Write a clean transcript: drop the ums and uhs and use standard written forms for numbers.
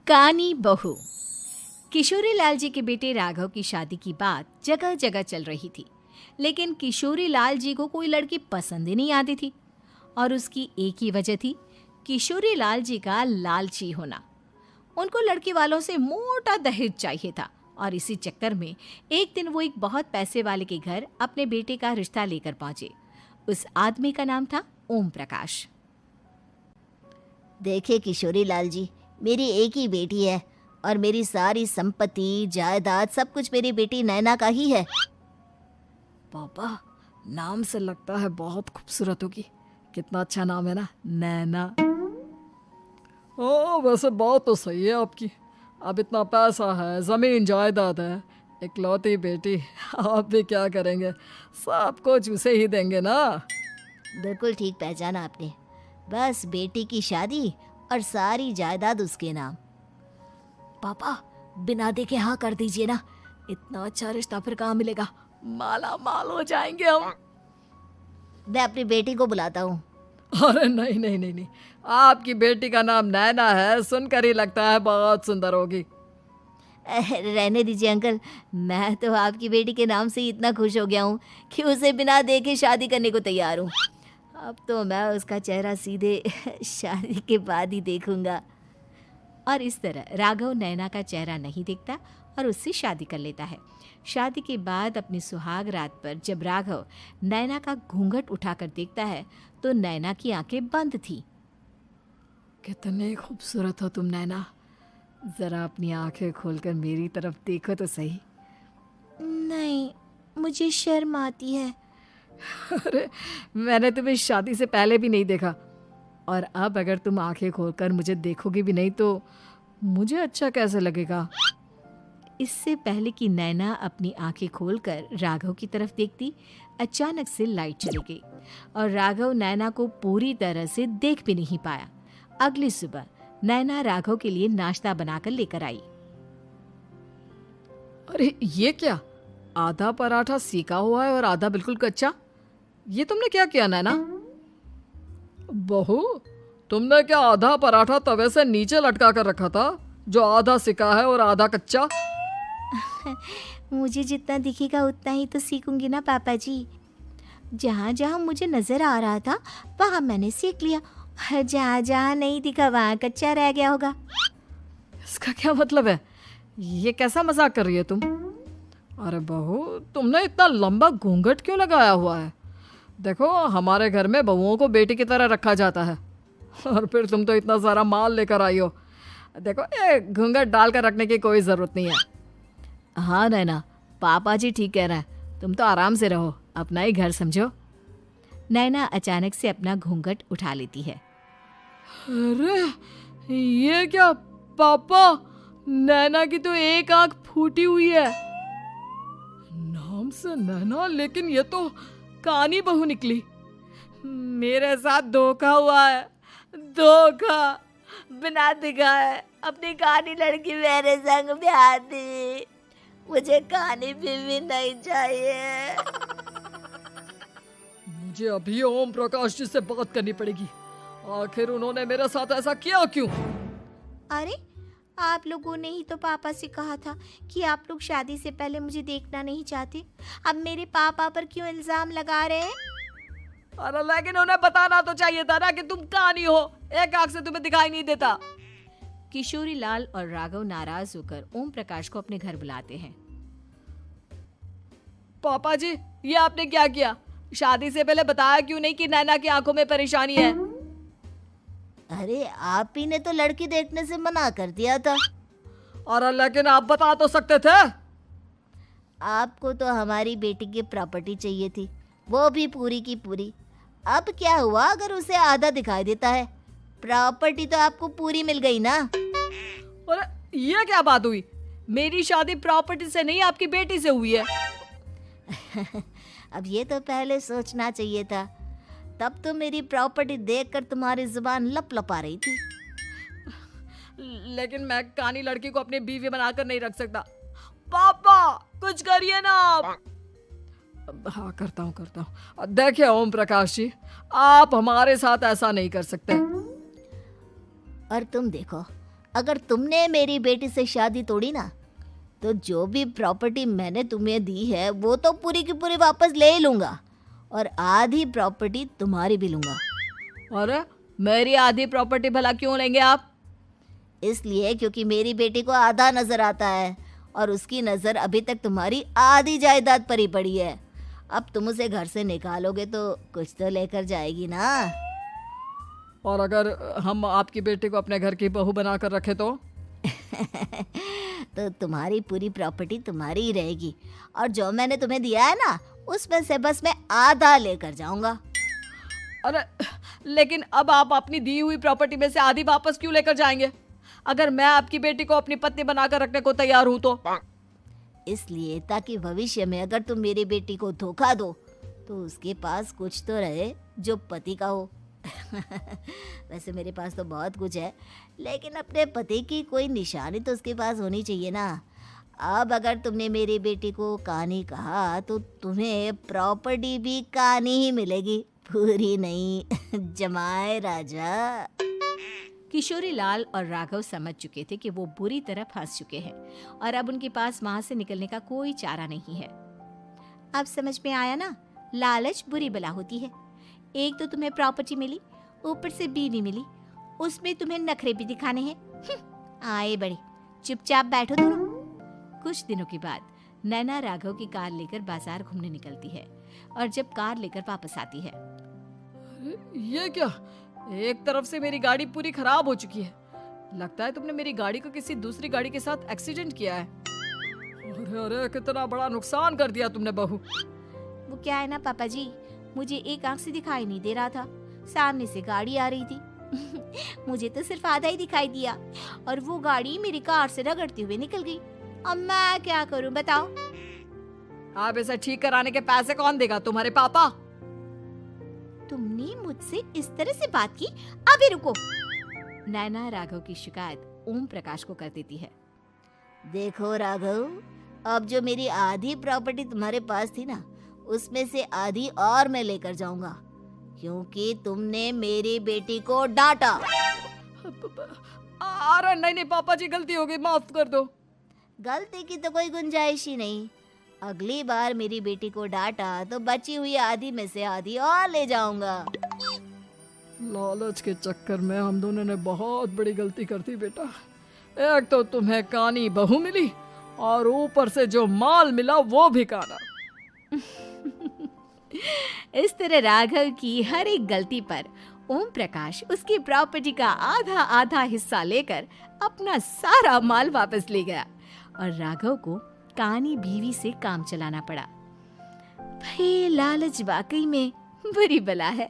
कानी बहू। किशोरी लाल जी के बेटे राघव की शादी की बात जगह जगह चल रही थी, लेकिन किशोरी लाल जी को कोई लड़की पसंद ही नहीं आती थी। और उसकी एक ही वजह थी, किशोरी लाल जी का लालची होना। उनको लड़की वालों से मोटा दहेज चाहिए था और इसी चक्कर में एक दिन वो एक बहुत पैसे वाले के घर अपने बेटे का रिश्ता लेकर पहुंचे। उस आदमी का नाम था ओम प्रकाश। देखे किशोरी लाल जी, मेरी एक ही बेटी है और मेरी सारी संपत्ति जायदाद सब कुछ मेरी बेटी नैना का ही है। पापा, नाम से लगता है बहुत खूबसूरत होगी। कितना अच्छा नाम है ना, नैना। ओ, वैसे बात तो सही है आपकी। अब इतना पैसा है, जमीन जायदाद है, इकलौती बेटी, आप भी क्या करेंगे? सब कुछ उसे ही देंगे ना। बिल्कुल ठीक पहचाना आपने। बस बेटी की शादी और सारी जायदाद उसके नाम। पापा, बिना देखे हाँ कर दीजिए ना। इतना अच्छा रिश्ता फिर कहाँ मिलेगा? माला माल हो जाएंगे हम। मैं अपनी बेटी को बुलाता हूँ। अरे नहीं नहीं नहीं नहीं, आपकी बेटी का नाम नैना है, सुनकर ही लगता है बहुत सुंदर होगी। रहने दीजिए अंकल, मैं तो आपकी बेटी के नाम से ही इतना खुश हो गया हूँ कि उसे बिना देखे शादी करने को तैयार हूँ। अब तो मैं उसका चेहरा सीधे शादी के बाद ही देखूंगा। और इस तरह राघव नैना का चेहरा नहीं देखता और उससे शादी कर लेता है। शादी के बाद अपनी सुहाग रात पर जब राघव नैना का घूंघट उठाकर देखता है तो नैना की आंखें बंद थी। कितनी खूबसूरत हो तुम नैना, जरा अपनी आंखें खोलकर मेरी तरफ देखो तो सही। नहीं, मुझे शर्म आती है। अरे, मैंने तुम्हें शादी से पहले भी नहीं देखा, और अब अगर तुम आंखें खोलकर मुझे देखोगी भी नहीं तो मुझे अच्छा कैसे लगेगा? इससे पहले कि नैना अपनी आंखें खोलकर राघव की तरफ देखती, अचानक से लाइट चली गई और राघव नैना को पूरी तरह से देख भी नहीं पाया। अगली सुबह नैना राघव के लिए नाश्ता बनाकर लेकर आई। अरे ये क्या, आधा पराठा सेका हुआ है और आधा बिल्कुल कच्चा। ये तुमने क्या किया नैना? बहू, तुमने क्या आधा पराठा तवे से नीचे लटका कर रखा था, जो आधा सेका है और आधा कच्चा? मुझे जितना दिखेगा उतना ही तो सीखूंगी ना पापा जी। जहाँ जहाँ मुझे नजर आ रहा था वहाँ मैंने सीख लिया, जहाँ जहाँ नहीं दिखा वहाँ कच्चा रह गया होगा। इसका क्या मतलब है? ये कैसा मजाक कर रही है तुम? अरे बहू, तुमने इतना लंबा घूंघट क्यों लगाया हुआ है? देखो, हमारे घर में बहुओं को बेटी की तरह रखा जाता है, और फिर तुम तो इतना सारा माल लेकर आई हो। देखो, ये घूंघट डालकर रखने की कोई ज़रूरत नहीं है। हाँ नैना, पापा जी ठीक कह रहे हैं, तुम तो आराम से रहो, अपना ही घर समझो। नैना अचानक से अपना घूंघट उठा लेती है। अरे ये क्या पापा, नैना की तो एक आंख फूटी हुई है। नाम से नैना, लेकिन ये तो कानी बहू निकली। मेरे साथ धोखा हुआ है, धोखा। बिना दिखाए अपनी कानी लड़की मेरे संग ब्याह दी। मुझे कानी बीवी नहीं चाहिए। मुझे अभी ओम प्रकाश जी से बात करनी पड़ेगी। आखिर उन्होंने मेरे साथ ऐसा किया क्यों? अरे, आप लोगों ने ही तो पापा से कहा था कि आप लोग शादी से पहले मुझे देखना नहीं चाहते। अब मेरे पापा पर क्यों इल्जाम लगा रहे हैं? अरे लेकिन उन्हें बताना तो चाहिए था ना कि तुम कानी हो, एक आंख से तुम्हें दिखाई नहीं देता। किशोरी लाल और राघव नाराज होकर ओम प्रकाश को अपने घर बुलाते हैं। पापा जी, ये आपने क्या किया? शादी से पहले बताया क्यों नहीं कि नैना की आंखों में परेशानी है? अरे, आप ही ने तो लड़की देखने से मना कर दिया था। अरे लेकिन आप बता तो सकते थे। आपको तो हमारी बेटी की प्रॉपर्टी चाहिए थी, वो भी पूरी की पूरी। अब क्या हुआ अगर उसे आधा दिखाई देता है? प्रॉपर्टी तो आपको पूरी मिल गई ना। अरे ये क्या बात हुई? मेरी शादी प्रॉपर्टी से नहीं, आपकी बेटी से हुई है। अब ये तो पहले सोचना चाहिए था, तब तो मेरी प्रॉपर्टी देखकर तुम्हारी जुबान लप लपा रही थी। लेकिन मैं कानी लड़की को अपनी बीवी बनाकर नहीं रख सकता। पापा, कुछ करिए ना आप। हाँ, करता हूँ। देखिए ओम प्रकाश जी, आप हमारे साथ ऐसा नहीं कर सकते। और तुम देखो, अगर तुमने मेरी बेटी से शादी तोड़ी ना, तो जो भी प्रॉपर्टी मैंने तुम्हें दी है वो तो पूरी की पूरी वापस ले ही लूँगा, और आधी प्रॉपर्टी तुम्हारी भी लूँगा। अरे मेरी आधी प्रॉपर्टी भला क्यों लेंगे आप? इसलिए क्योंकि मेरी बेटी को आधा नजर आता है और उसकी नज़र अभी तक तुम्हारी आधी जायदाद पर ही पड़ी है। अब तुम उसे घर से निकालोगे तो कुछ तो लेकर जाएगी ना। और अगर हम आपकी बेटी को अपने घर की बहू बना कर रखे तो? तो तुम्हारी पूरी प्रॉपर्टी तुम्हारी ही रहेगी, और जो मैंने तुम्हें दिया है ना, उसमें से बस मैं आधा लेकर जाऊंगा। अरे लेकिन अब आप अपनी दी हुई प्रॉपर्टी में से आधी वापस क्यों लेकर जाएंगे? अगर मैं आपकी बेटी को अपनी पत्नी बनाकर रखने को तैयार हूं तो? इसलिए ताकि भविष्य में अगर तुम मेरी बेटी को धोखा दो तो उसके पास कुछ तो रहे जो पति का हो। वैसे मेरे पास तो बहुत कुछ है, लेकिन अपने पति की कोई निशानी तो उसके पास होनी चाहिए ना। अब अगर तुमने मेरी बेटी को कानी कहा तो तुम्हें प्रॉपर्टी भी कानी ही मिलेगी, पूरी नहीं। जमाए राजा। किशोरी लाल और राघव समझ चुके थे कि वो बुरी तरह फंस चुके हैं और अब उनके पास वहां से निकलने का कोई चारा नहीं है। अब समझ में आया ना, लालच बुरी बला होती है। एक तो तुम्हें प्रॉपर्टी मिली, ऊपर से बीवी मिली, उसमें तुम्हें नखरे भी दिखाने हैं। आए बड़े, चुपचाप बैठो दोनों। कुछ दिनों के बाद नैना राघव की कार लेकर बाजार घूमने निकलती है और जब कार लेकर वापस आती है, ये क्या? एक तरफ से मेरी गाड़ी पूरी खराब हो चुकी है। लगता है तुमने मेरी गाड़ी को किसी दूसरी गाड़ी के साथ एक्सीडेंट किया है। अरे अरे कितना बड़ा नुकसान कर दिया तुमने बहू। वो क्या है ना पापा जी, मुझे एक आंख से दिखाई नहीं दे रहा था, सामने से गाड़ी आ रही थी। मुझे तो सिर्फ आधा ही दिखाई दिया और वो गाड़ी मेरी कार से रगड़ते हुए निकल गई। अब मैं क्या करूं बताओ? आप इसे ठीक कराने के पैसे कौन देगा? तुम्हारे पापा। तुमने मुझसे इस तरह से बात की? अभी रुको। नैना राघव की शिकायत ओम प्रकाश को कर देती है। देखो राघव, अब जो मेरी आधी प्रॉपर्टी तुम्हारे पास थी ना, उसमें से आधी और मैं लेकर जाऊंगा, क्योंकि तुमने मेरी बेटी को डांटा। अरे नहीं नहीं पापा जी, गलती हो गई, माफ कर दो। गलती की तो कोई गुंजाइश ही नहीं। अगली बार मेरी बेटी को डांटा तो बची हुई आधी में से आधी और ले जाऊंगा। लालच के चक्कर में हम दोनों ने बहुत बड़ी गलती कर दी बेटा। एक तो तुम्हें कानी बहू मिली और ऊपर से जो माल मिला वो भी काना। इस तरह राघव की हर एक गलती पर ओम प्रकाश उसकी प्रॉपर्टी का आधा आधा हिस्सा लेकर अपना सारा माल वापस ले गया और राघव को कानी बीवी से काम चलाना पड़ा। भाई लालच वाकई में बुरी बला है।